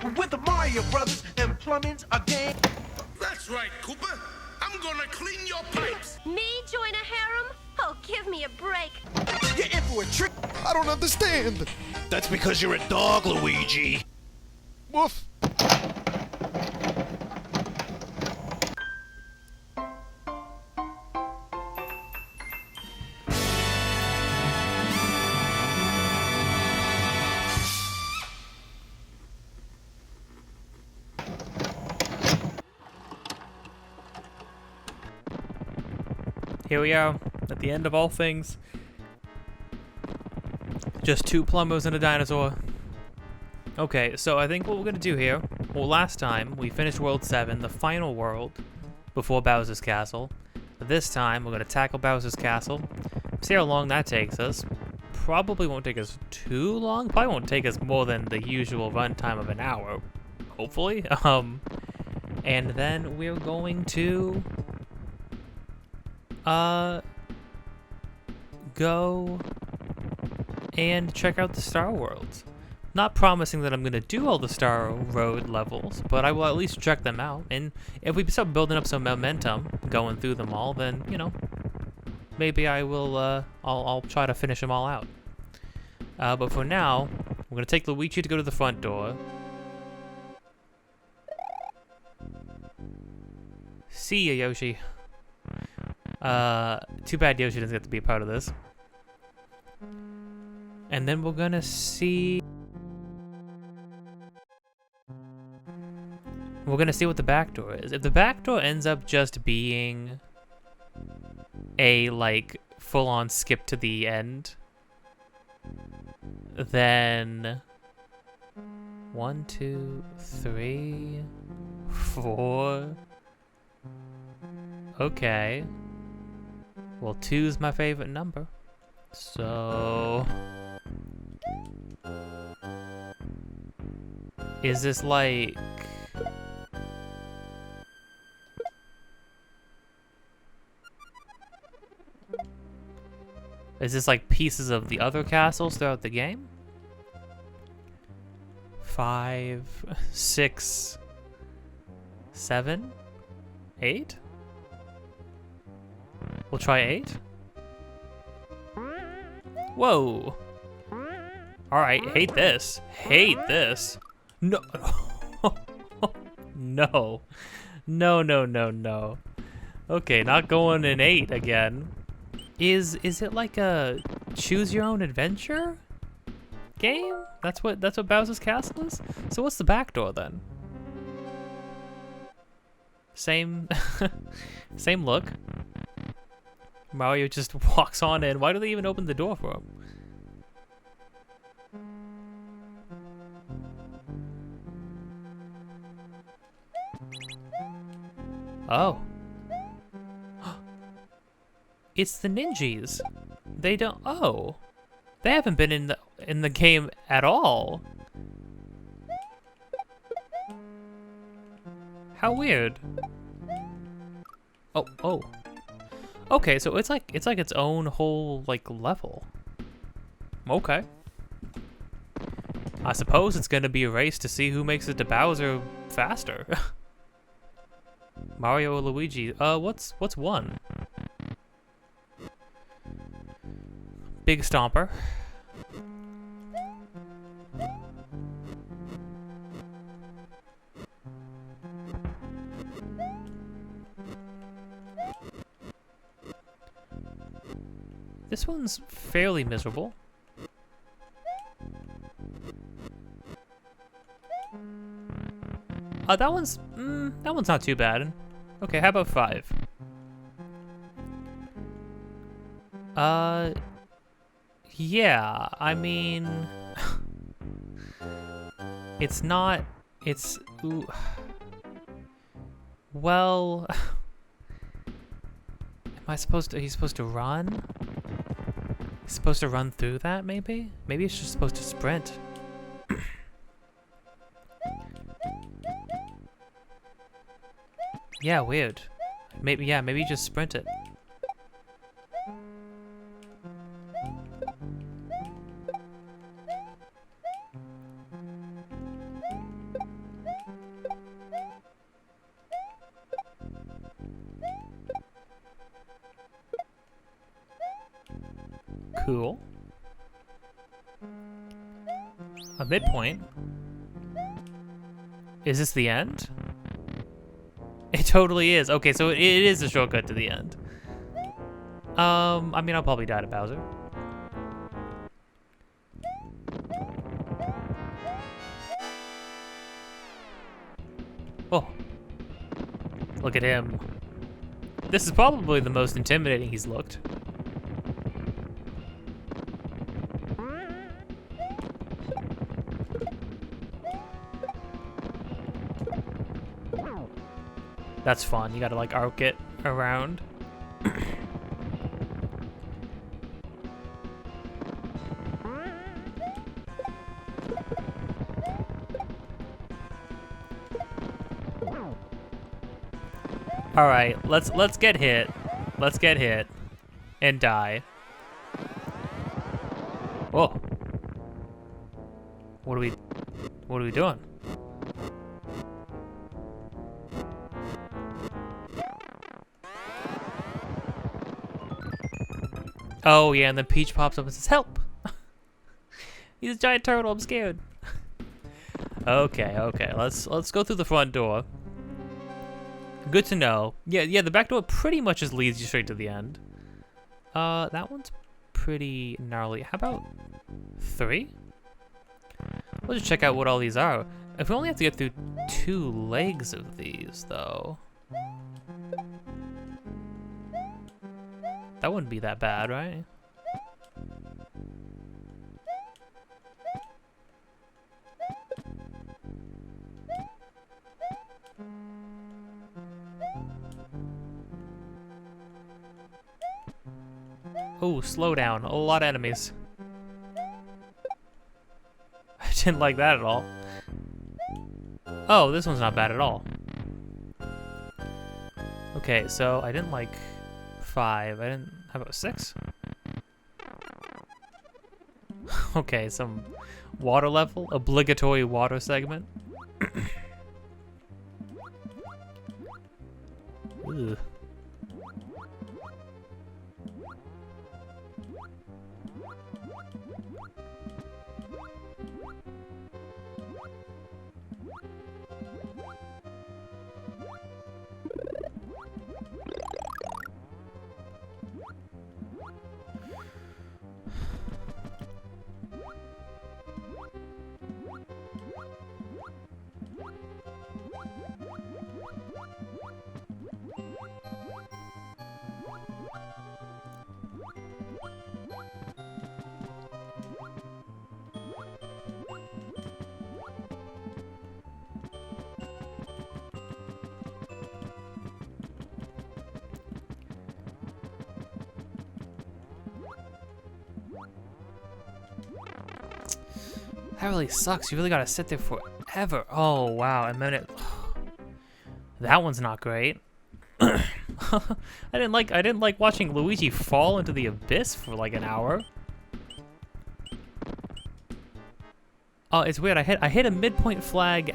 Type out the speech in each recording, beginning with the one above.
With the Mario Brothers and plumbing's a game. That's right, Koopa. I'm gonna clean your pipes. Me join a harem? Oh, give me a break. You're in for a trick. I don't understand. That's because you're a dog, Luigi. Woof. Here we are, at the end of all things. Just two plumbers and a dinosaur. Okay, so I think what we're gonna do here, well, last time we finished World 7, the final world, before Bowser's Castle. This time we're gonna tackle Bowser's Castle, see how long that takes us. Probably won't take us too long, probably won't take us more than the usual runtime of an hour, hopefully. And then we're going to go and check out the Star Worlds. Not promising that I'm gonna do all the Star Road levels, but I will at least check them out. And if we start building up some momentum, going through them all, then you know, maybe I will. I'll try to finish them all out. But for now, we're gonna take Luigi to go to the front door. See ya, Yoshi. Too bad Yoshi doesn't get to be a part of this. And then we're gonna see... We're gonna see what the back door is. If the back door ends up just being a, like, full-on skip to the end, then... 1, 2, 3, 4... Okay. Well, 2's my favorite number. So... Is this like... Is this like pieces of the other castles throughout the game? 5, 6, 7, 8? We'll try 8. Whoa. Alright, hate this. Hate this. No. No. No, no, no, no. Okay, not going in 8 again. Is it like a choose your own adventure game? That's what Bowser's Castle is? So what's the back door then? Same same look. Mario just walks on in. Why do they even open the door for him? Oh. It's the ninjas. They don't... Oh. They haven't been in the game at all. How weird. Oh, oh. Okay, so it's like its own whole like level. Okay. I suppose it's gonna be a race to see who makes it to Bowser faster. Mario or Luigi? What's 1? Big Stomper. This one's fairly miserable. That one's not too bad. Okay, how about 5? Yeah, I mean, it's not, it's, ooh, well, are you supposed to run? He's supposed to run through that, maybe? Maybe it's just supposed to sprint. Yeah, weird. Maybe you just sprint it. Cool. A midpoint? Is this the end? It totally is. Okay, so it is a shortcut to the end. I mean, I'll probably die to Bowser. Oh. Look at him. This is probably the most intimidating he's looked. That's fun. You gotta like arc it around. All right, let's get hit. Let's get hit and die. Whoa. What are we doing? Oh yeah, and then Peach pops up and says, "Help!" He's a giant turtle. I'm scared. Okay. Let's go through the front door. Good to know. Yeah. The back door pretty much just leads you straight to the end. That one's pretty gnarly. How about 3? We'll just check out what all these are. If we only have to get through 2 legs of these, though, that wouldn't be that bad, right? Oh, slow down. A lot of enemies. I didn't like that at all. Oh, this one's not bad at all. Okay, so I didn't like 5. How about 6? Okay, some water level. Obligatory water segment. Ugh. That really sucks. You really gotta sit there forever. Oh wow, and then that one's not great. I didn't like watching Luigi fall into the abyss for like an hour. Oh, it's weird. I hit a midpoint flag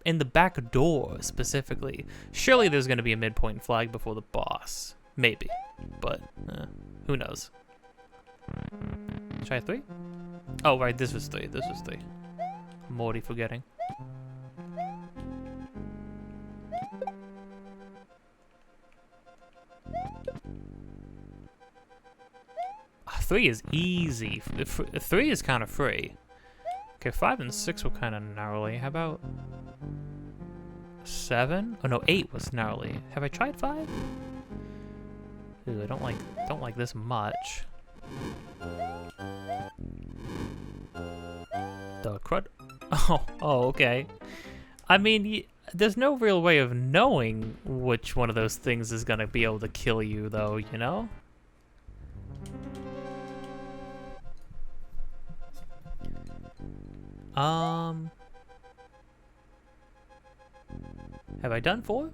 in the back door specifically. Surely there's gonna be a midpoint flag before the boss. Maybe, but who knows? Try 3? Oh, right, this was 3. I'm already forgetting. Three is easy. 3 is kind of free. Okay, 5 and 6 were kind of gnarly. How about 7? Oh no, 8 was gnarly. Have I tried 5? Ooh, I don't like this much. The crud. Oh, okay. I mean, there's no real way of knowing which one of those things is gonna be able to kill you, though. You know. Have I done 4?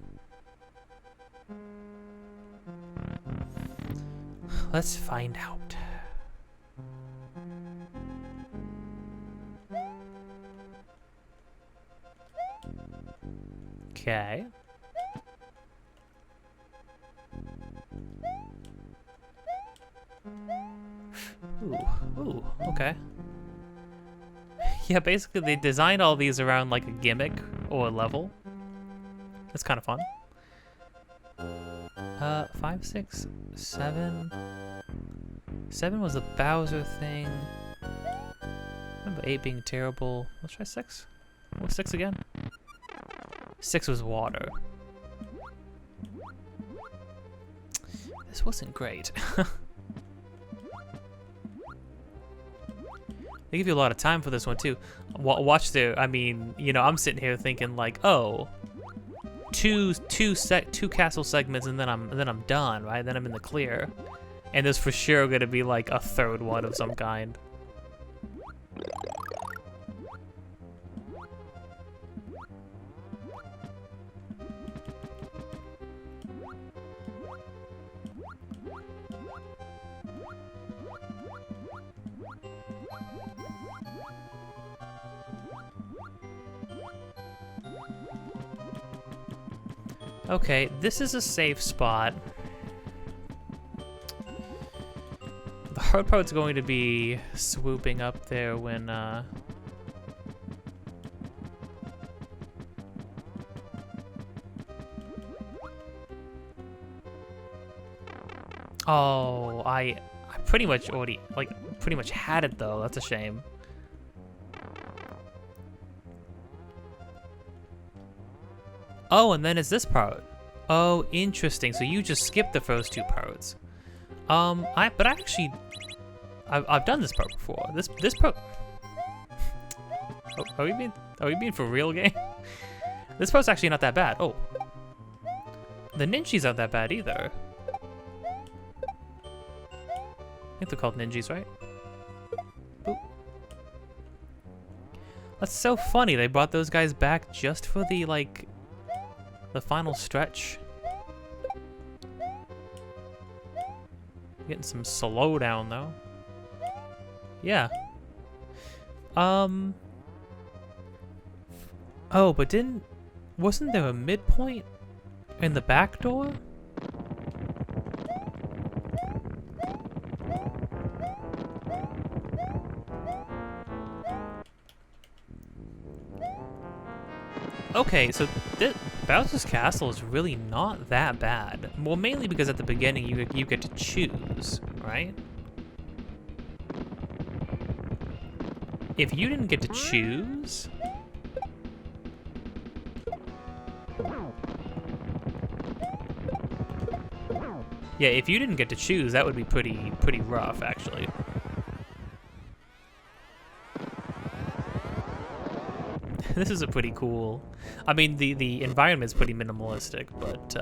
Let's find out. Okay. Ooh, okay. Yeah, basically they designed all these around like a gimmick or a level. That's kind of fun. 5, 6, 7. 7 was the Bowser thing. Remember 8 being terrible. Let's try 6. What's 6 again? 6 was water. This wasn't great. They give you a lot of time for this one too. Watch the, I mean, you know, I'm sitting here thinking like, oh, two castle segments and then I'm done, right? Then I'm in the clear. And there's for sure gonna be like a third one of some kind. Okay, this is a safe spot. The hard part's going to be swooping up there when, Oh, I pretty much already, like, pretty much had it though. That's a shame. Oh, and then it's this part. Oh, interesting. So you just skipped the first 2 parts. I've done this part before. This part. Oh, are we being for real, game? This part's actually not that bad. Oh, the ninjas aren't that bad either. I think they're called ninjas, right? Boop. That's so funny. They brought those guys back just for the like. The final stretch. Getting some slowdown though. Yeah. Oh, but wasn't there a midpoint in the back door? Okay, so Bowser's Castle is really not that bad. Well, mainly because at the beginning you get to choose, right? If you didn't get to choose... Yeah, if you didn't get to choose, that would be pretty rough, actually. This is a pretty cool... I mean, the environment's pretty minimalistic, but...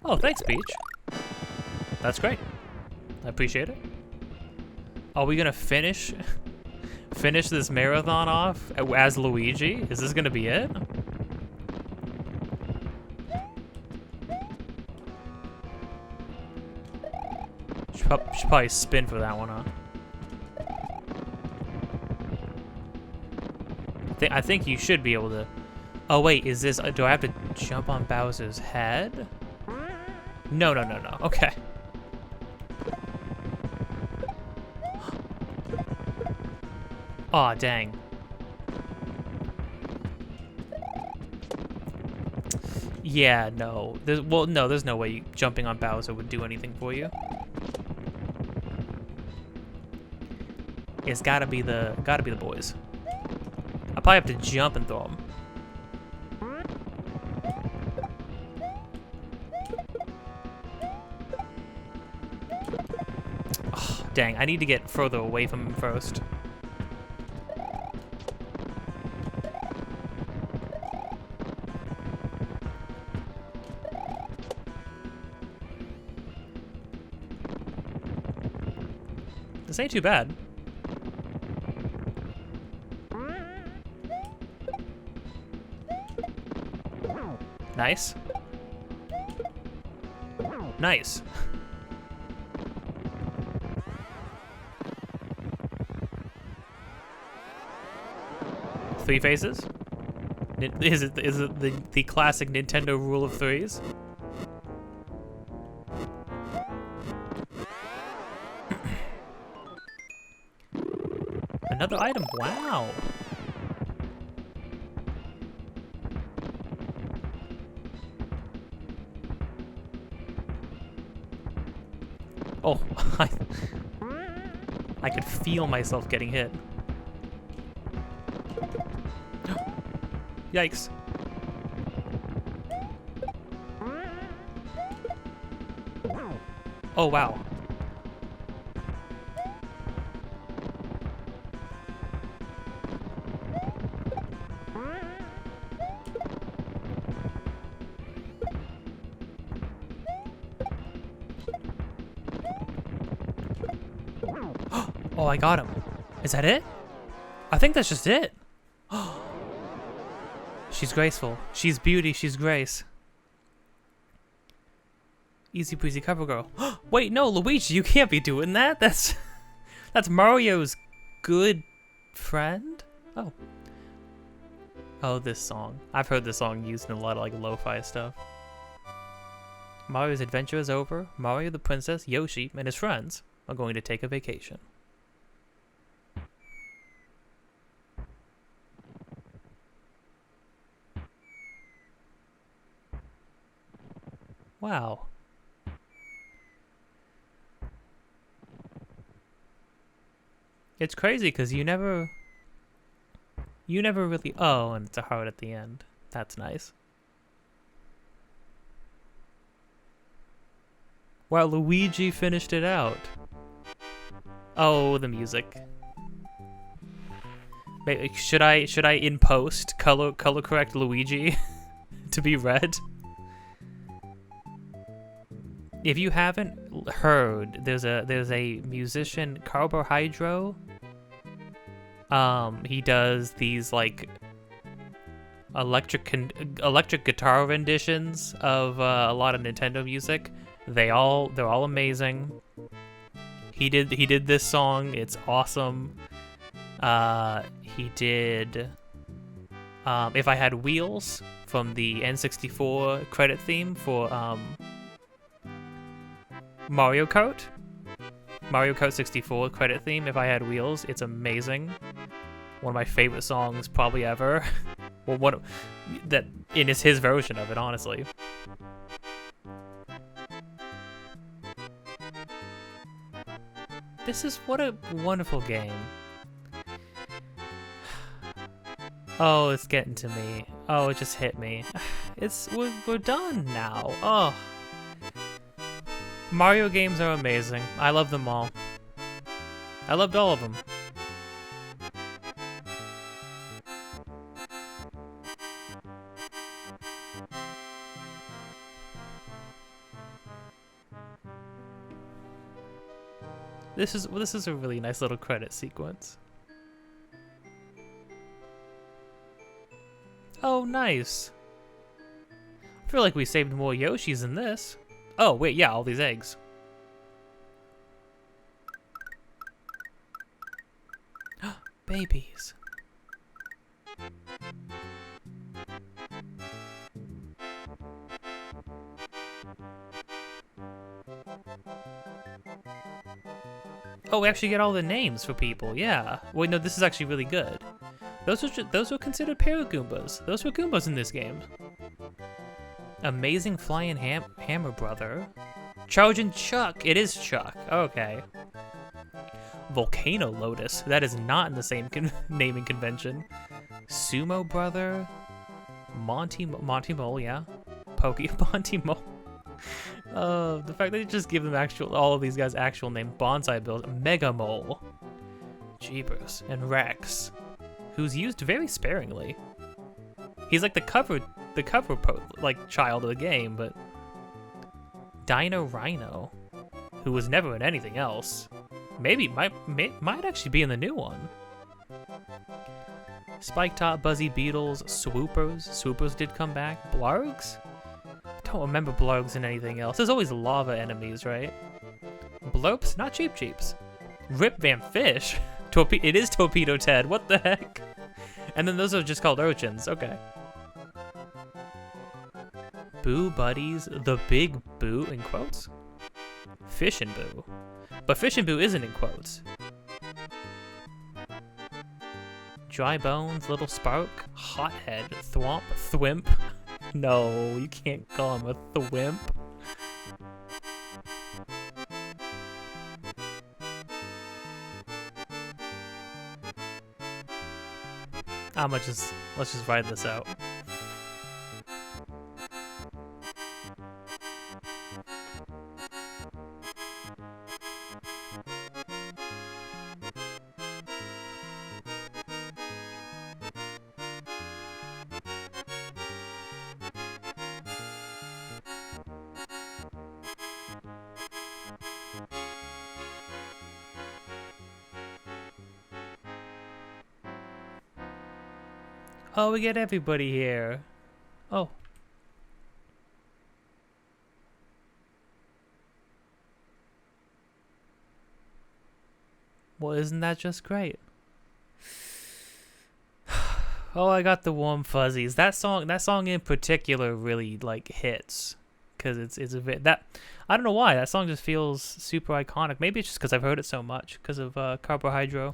Oh, thanks, Peach. That's great. I appreciate it. Are we gonna finish this marathon off as Luigi? Is this gonna be it? Should probably spin for that one, huh? I think you should be able to... Oh wait, is this... Do I have to jump on Bowser's head? No. Okay. Aw, dang. Yeah, no. There's no way jumping on Bowser would do anything for you. It's gotta be the boys. I probably have to jump and throw them. Oh, dang, I need to get further away from him first. This ain't too bad. Nice. Nice. Three phases? Is it the classic Nintendo rule of threes? Another item. Wow. Oh, I could feel myself getting hit. Yikes. Oh, wow. Oh, I got him. Is that it? I think that's just it. She's graceful. She's beauty. She's grace. Easy breezy cover girl. Wait, no, Luigi, you can't be doing that. That's Mario's good friend. Oh. Oh, this song. I've heard this song used in a lot of like lo-fi stuff. Mario's adventure is over. Mario, the princess, Yoshi, and his friends are going to take a vacation. Wow. It's crazy because you never really, oh, and it's a heart at the end. That's nice. Wow, Luigi finished it out. Oh, the music. Maybe, should I in post color correct Luigi to be red? If you haven't heard, there's a musician, Carbohydro. He does these like electric guitar renditions of a lot of Nintendo music. They're all amazing. He did this song. It's awesome. He did If I Had Wheels from the N64 credit theme for Mario Kart 64 credit theme, If I Had Wheels. It's amazing. One of my favorite songs probably ever. Well, it's his version of it, honestly. What a wonderful game. Oh, it's getting to me. Oh, it just hit me. We're done now. Oh. Mario games are amazing. I love them all. I loved all of them. This is a really nice little credit sequence. Oh, nice. I feel like we saved more Yoshis in this. Oh, wait, yeah, all these eggs. Babies. Oh, we actually get all the names for people, yeah. Wait, no, this is actually really good. Those were considered Paragoombas. Those were Goombas in this game. Amazing Flying Hammer Brother. Charging Chuck. It is Chuck. Okay. Volcano Lotus. That is not in the same naming convention. Sumo Brother. Monty Mole, yeah. Monty Mole. The fact that you just give them all of these guys actual name. Bonsai Bill. Mega Mole. Jeepers. And Rex. Who's used very sparingly. He's like the cover child of the game, but Dino Rhino, who was never in anything else, might actually be in the new one. Spike Top, Buzzy Beetles, Swoopers did come back. Blargs? Don't remember Blargs in anything else. There's always lava enemies, right? Blurps, not Cheeps. Rip Van Fish. It is Torpedo Ted. What the heck? And then those are just called urchins. Okay. Boo Buddies, the Big Boo, in quotes? Fish and Boo. But Fish and Boo isn't in quotes. Dry Bones, Little Spark, Hothead, Thwomp, Thwimp. No, you can't call him a Thwimp. Let's just ride this out. Oh, we get everybody here. Oh. Well, isn't that just great? Oh, I got the warm fuzzies. That song in particular really like hits, cause it's a bit that I don't know why that song just feels super iconic. Maybe it's just cause I've heard it so much, cause of Carbohydro.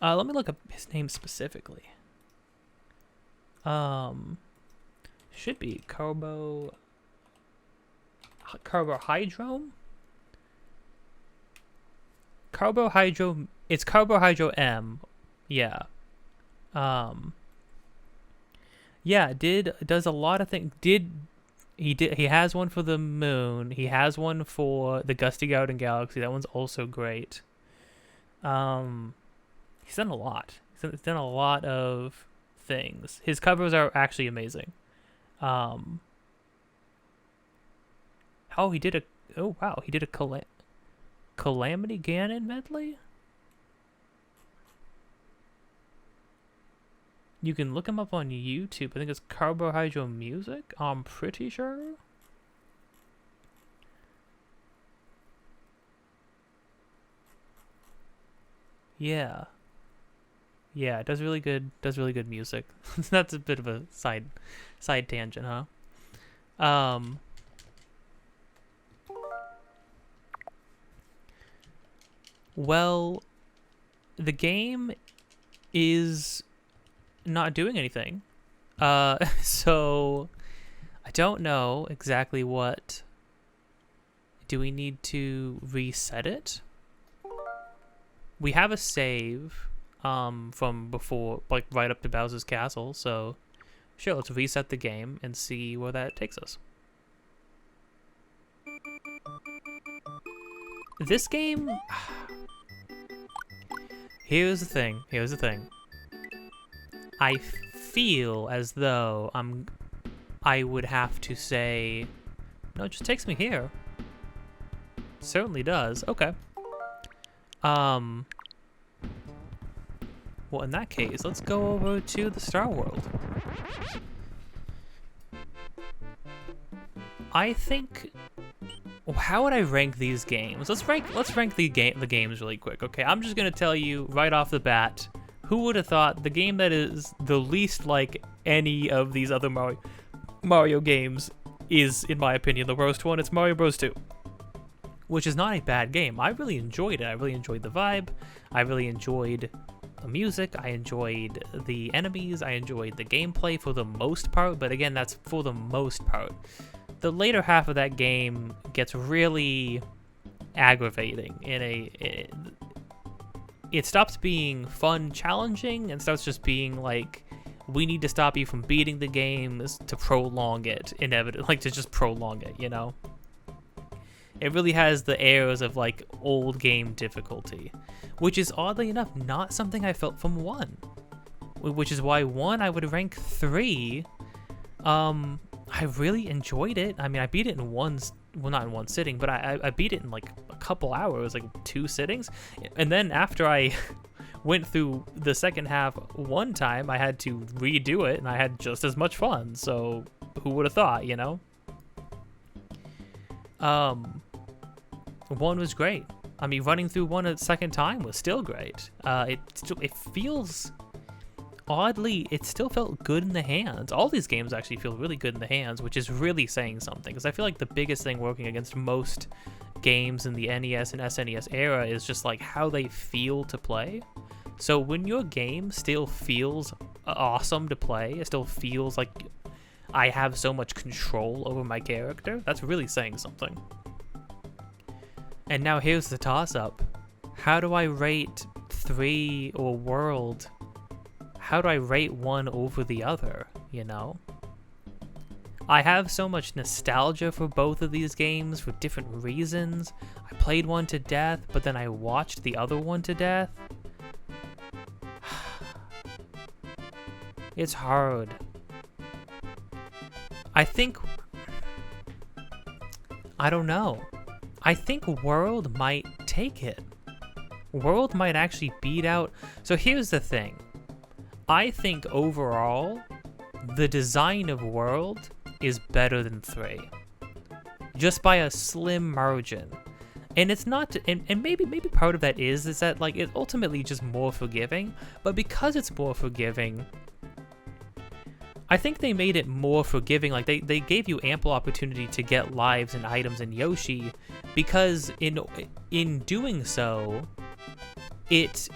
Let me look up his name specifically. Should be Carbohydrome? Carbohydro, it's Carbohydro M. Yeah. Yeah, does a lot of things. He has one for the moon. He has one for the Gusty Garden Galaxy. That one's also great. He's done a lot. He's done a lot of things. His covers are actually amazing. Oh, he did a Calamity Ganon medley? You can look him up on YouTube. I think it's Carbohydro Music, I'm pretty sure. Yeah. Yeah, it does really good music. That's a bit of a side tangent, huh? Well, the game is not doing anything. So I don't know exactly what. Do we need to reset it? We have a save from before, like right up to Bowser's Castle, so sure, let's reset the game and see where that takes us. This game, here's the thing. I feel as though I would have to say, no, it just takes me here. Certainly does. Okay. Well, in that case, let's go over to the Star World. I think, how would I rank these games? Let's rank the games really quick. Okay, I'm just gonna tell you right off the bat, who would have thought the game that is the least like any of these other Mario games is, in my opinion, the worst one? It's Mario Bros. 2. Which is not a bad game. I really enjoyed it. I really enjoyed the vibe. I really enjoyed the music. I enjoyed the enemies. I enjoyed the gameplay for the most part. But again, that's for the most part. The later half of that game gets really aggravating. It stops being fun, challenging, and starts just being like, we need to stop you from beating the game to prolong it, like to just prolong it, you know? It really has the airs of like old game difficulty, which is oddly enough not something I felt from 1, which is why 1 I would rank 3. I really enjoyed it. I mean, I beat it in not in one sitting, but I beat it in like a couple hours, like 2 sittings. And then after I went through the second half one time, I had to redo it and I had just as much fun. So who would have thought, you know? 1 was great. I mean, running through 1 a second time was still great. It feels oddly, it still felt good in the hands. All these games actually feel really good in the hands, which is really saying something, because I feel like the biggest thing working against most games in the NES and SNES era is just like how they feel to play. So when your game still feels awesome to play, it still feels like I have so much control over my character, that's really saying something. And now here's the toss-up. How do I rate 3 or World? How do I rate one over the other, you know? I have so much nostalgia for both of these games for different reasons. I played one to death, but then I watched the other one to death. It's hard. I don't know. I think World might take it. World might actually beat out... So here's the thing. I think overall, the design of World is better than 3. Just by a slim margin. And it's not... And maybe part of that is that, like, it's ultimately just more forgiving. But because it's more forgiving... I think they made it more forgiving, like they gave you ample opportunity to get lives and items in Yoshi, because in doing so, it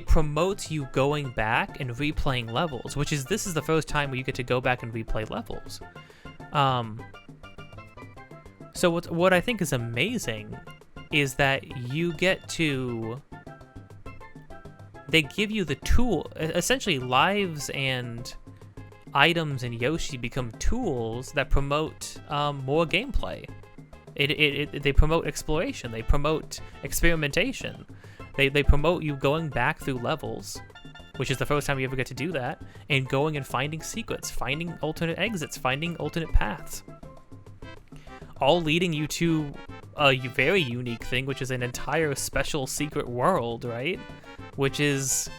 promotes you going back and replaying levels, this is the first time where you get to go back and replay levels. So what I think is amazing is that you get to... They give you the tool, essentially lives and items in Yoshi become tools that promote more gameplay. They promote exploration. They promote experimentation. They promote you going back through levels, which is the first time you ever get to do that, and going and finding secrets, finding alternate exits, finding alternate paths. All leading you to a very unique thing, which is an entire special secret world, right? Which is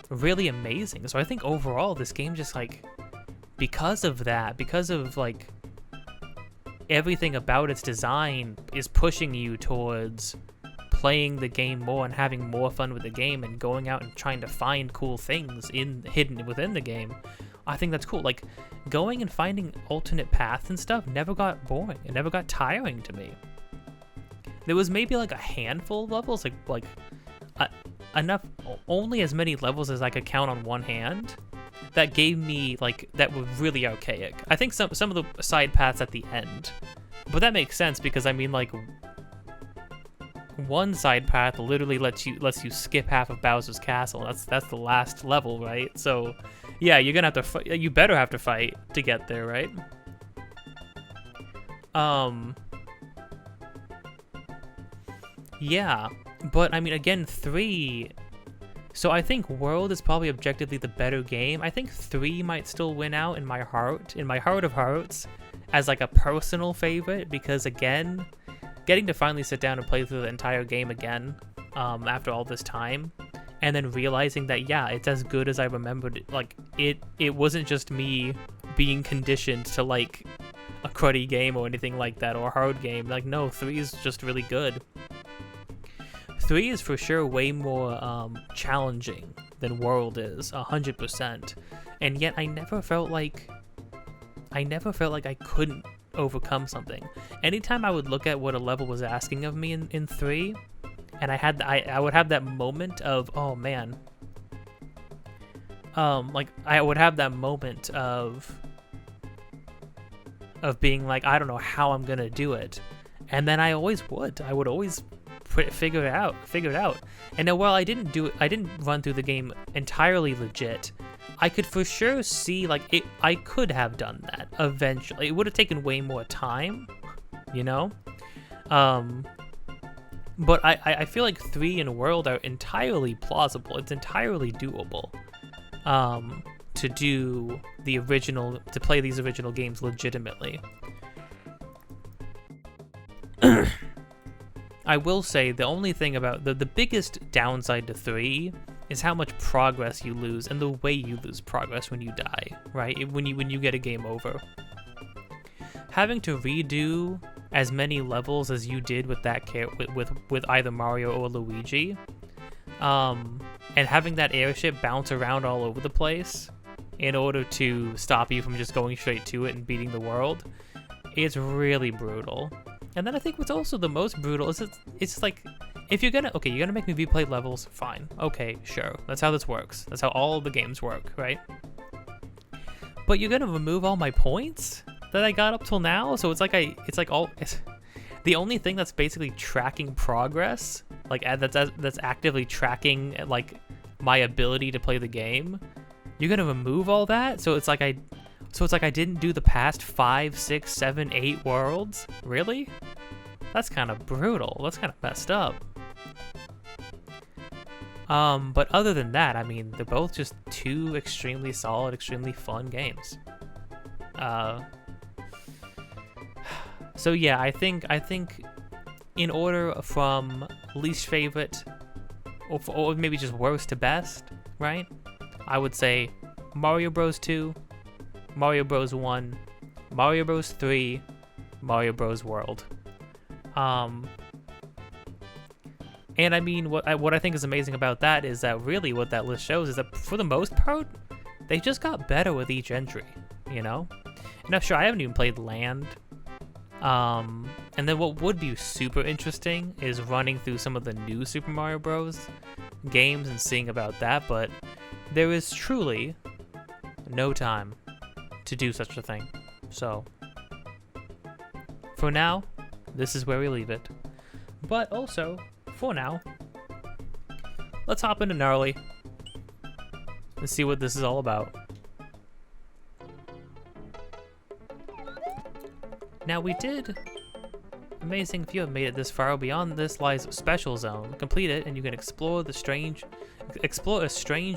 really amazing. So I think overall this game just, like, because of that, because of, like, everything about its design is pushing you towards playing the game more and having more fun with the game and going out and trying to find cool things hidden within the game. I think that's cool. Like, going and finding alternate paths and stuff never got boring. It never got tiring to me. There was maybe like a handful of levels, like enough, only as many levels as I could count on one hand, that gave me, like, that were really archaic. I think some of the side paths at the end, but that makes sense because, I mean, like, one side path literally lets you skip half of Bowser's Castle. That's the last level, right? So yeah, you're gonna have to you better have to fight to get there, right? Yeah, but I mean, again, 3. So I think World is probably objectively the better game. I think 3 might still win out in my heart of hearts, as like a personal favorite, because again, getting to finally sit down and play through the entire game again after all this time, and then realizing that, yeah, it's as good as I remembered it. Like, it wasn't just me being conditioned to like a cruddy game or anything like that, or a hard game. Like, no, 3 is just really good. 3 is for sure way more challenging than World is, 100%. And yet I never felt like I couldn't overcome something. Anytime I would look at what a level was asking of me in 3, and I would have that moment of, oh man, like, I would have that moment of being like, I don't know how I'm gonna do it, and then I would always figure it out. And then while I didn't run through the game entirely legit, I could for sure see, like, I could have done that eventually. It would have taken way more time, you know? But I feel like 3 and World are entirely plausible. It's entirely doable to play these original games legitimately. I will say the only thing about the biggest downside to 3 is how much progress you lose and the way you lose progress when you die, right? When you get a game over. Having to redo as many levels as you did with that with either Mario or Luigi, and having that airship bounce around all over the place in order to stop you from just going straight to it and beating the world, it's really brutal. And then I think what's also the most brutal is it's like, if you're gonna make me replay levels, fine. Okay, sure. That's how this works. That's how all the games work, right? But you're gonna remove all my points that I got up till now? So it's the only thing that's basically tracking progress, like that's actively tracking like my ability to play the game. You're gonna remove all that? So it's like I didn't do the past 5, 6, 7, 8 worlds? Really? That's kind of brutal. That's kind of messed up. But other than that, I mean, they're both just two extremely solid, extremely fun games. So yeah, I think in order from least favorite, or maybe just worst to best, right? I would say Mario Bros. 2, Mario Bros. 1, Mario Bros. 3, Mario Bros. World. And I mean, what I think is amazing about that is that really what that list shows is that for the most part, they just got better with each entry, you know? Now, sure, I haven't even played Land. And then what would be super interesting is running through some of the new Super Mario Bros. Games and seeing about that, but there is truly no time to do such a thing. So, for now, this is where we leave it. But also, for now, let's hop into Gnarly and see what this is all about. Now we did. Amazing if you have made it this far. Beyond this lies Special Zone. Complete it and you can explore a strange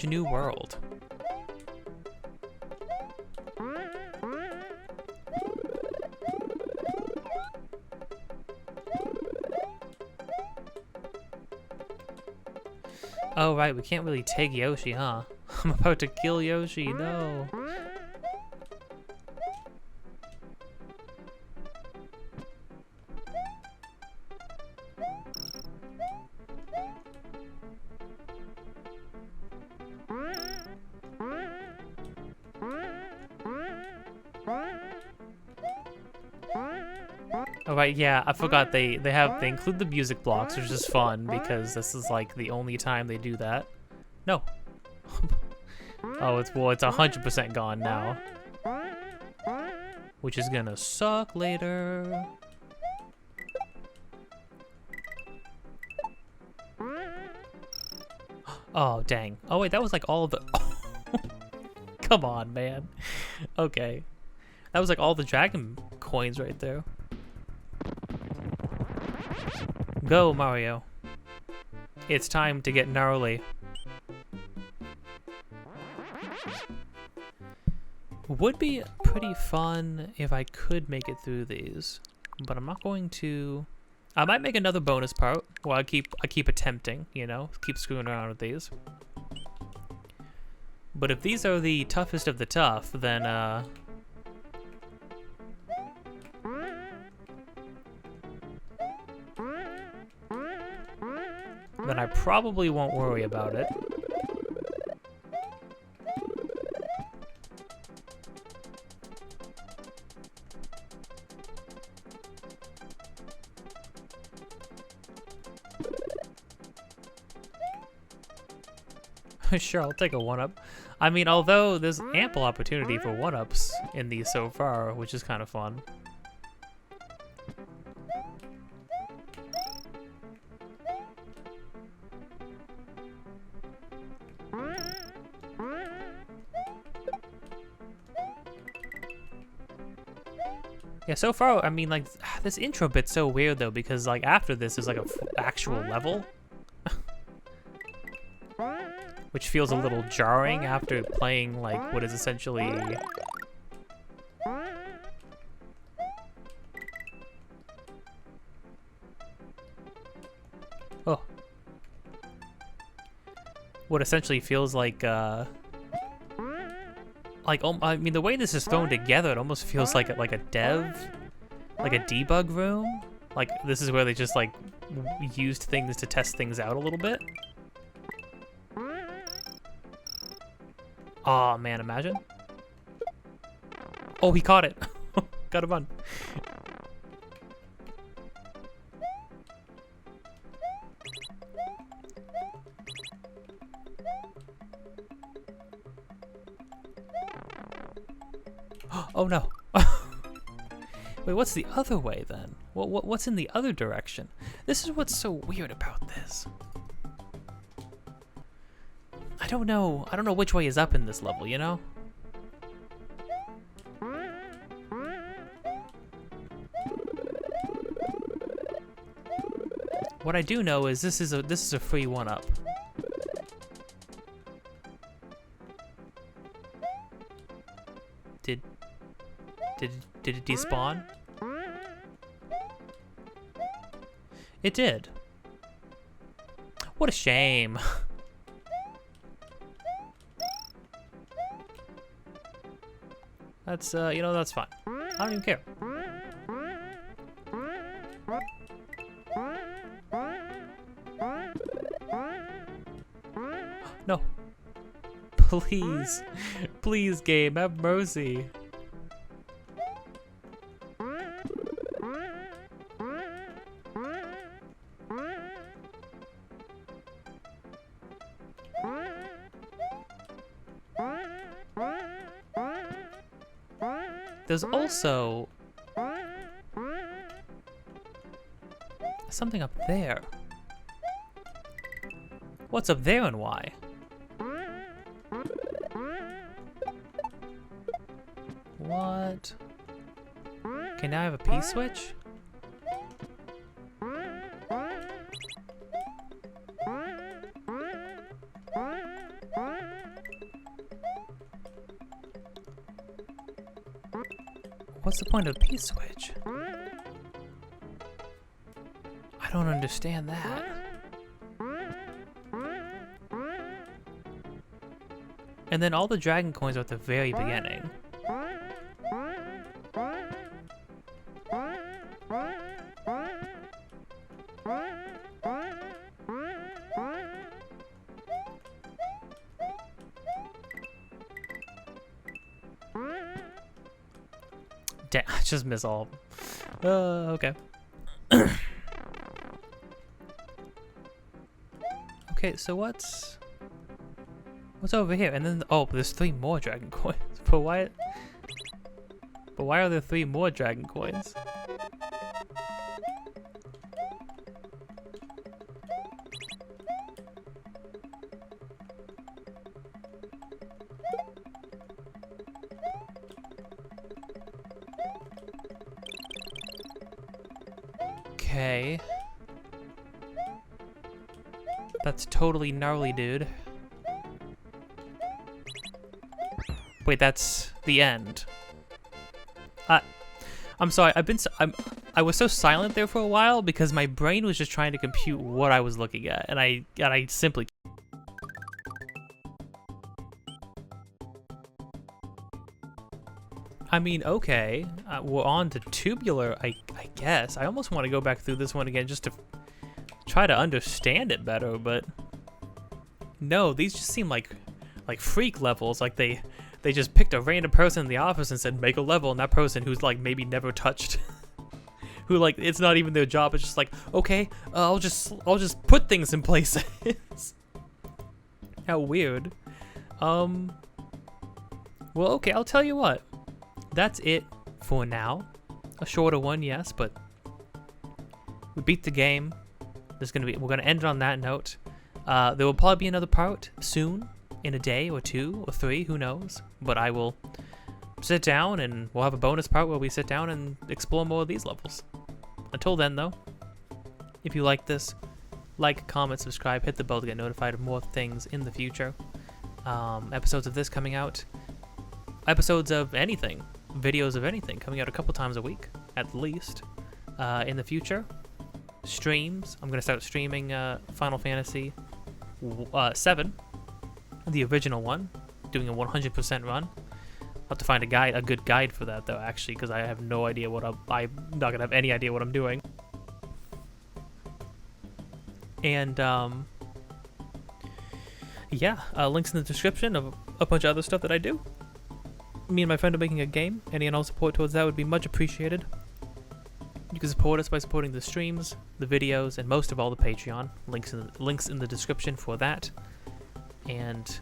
new world. Oh right, we can't really take Yoshi, huh? I'm about to kill Yoshi, no. Oh right, yeah, I forgot they include the music blocks, which is fun because this is like the only time they do that. No. Oh, it's 100% gone now. Which is gonna suck later. Oh, dang. Oh wait, that was like all of the Come on, man. Okay. That was like all the dragon coins right there. Go, Mario. It's time to get gnarly. Would be pretty fun if I could make it through these, but I'm not going to. I might make another bonus part where I keep attempting, you know, keep screwing around with these. But if these are the toughest of the tough, then I probably won't worry about it. Sure, I'll take a 1-up. I mean, although there's ample opportunity for 1-ups in these so far, which is kind of fun. Yeah, so far, I mean, like, this intro bit's so weird, though, because, like, after this is, like, a actual level. Which feels a little jarring after playing, like, what is essentially... Oh. What essentially feels like, I mean, the way this is thrown together, it almost feels like a dev, like a debug room. Like, this is where they just, like, used things to test things out a little bit. Aw, man, imagine. Oh, he caught it. Gotta run. Oh no. Wait, what's the other way then? What's in the other direction? This is what's so weird about this. I don't know which way is up in this level, you know? What I do know is this is a free 1-up. Did it despawn? It did. What a shame. That's you know, that's fine. I don't even care. No. Please. Please, game, have mercy. There's also something up there. What's up there and why? What? Okay, now I have a P-switch? What's the point of the P-switch? I don't understand that. And then all the dragon coins are at the very beginning. Damn, I just miss all of them. Okay. Okay, so what's over here? And then, oh, there's 3 more dragon coins. But why are there 3 more dragon coins? Okay. That's totally gnarly, dude. Wait, that's the end. I'm sorry. I was so silent there for a while because my brain was just trying to compute what I was looking at, and I simply. I mean, okay, we're on to Tubular, I guess. I almost want to go back through this one again just to try to understand it better, but no, these just seem like freak levels. Like they just picked a random person in the office and said make a level, and that person who's like maybe never touched, who like it's not even their job. It's just like, okay, I'll just put things in places. How weird. Well, okay, I'll tell you what. That's it for now. A shorter one, yes, but we beat the game. We're gonna end it on that note. There will probably be another part soon, in a day or 2 or 3, who knows? But I will sit down and we'll have a bonus part where we sit down and explore more of these levels. Until then, though, if you like this, like, comment, subscribe, hit the bell to get notified of more things in the future. Episodes of this coming out. Episodes of anything. Videos of anything coming out a couple times a week, at least, in the future. Streams. I'm going to start streaming Final Fantasy 7, the original one, doing a 100% run. I'll have to find a good guide for that, though, actually, because I have no idea what I'm not going to have any idea what I'm doing. And, yeah, links in the description of a bunch of other stuff that I do. Me and my friend are making a game. Any and all support towards that would be much appreciated. You can support us by supporting the streams, the videos, and most of all the Patreon. Links in the description for that. And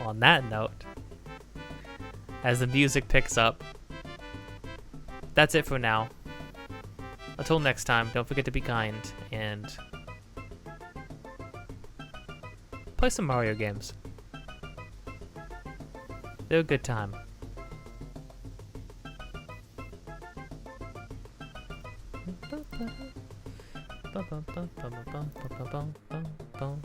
on that note, as the music picks up, that's it for now. Until next time, don't forget to be kind and play some Mario games. They're a good time. Bum, bum, bum, bum, bum, bum, bum, bum, bum, bum, bum.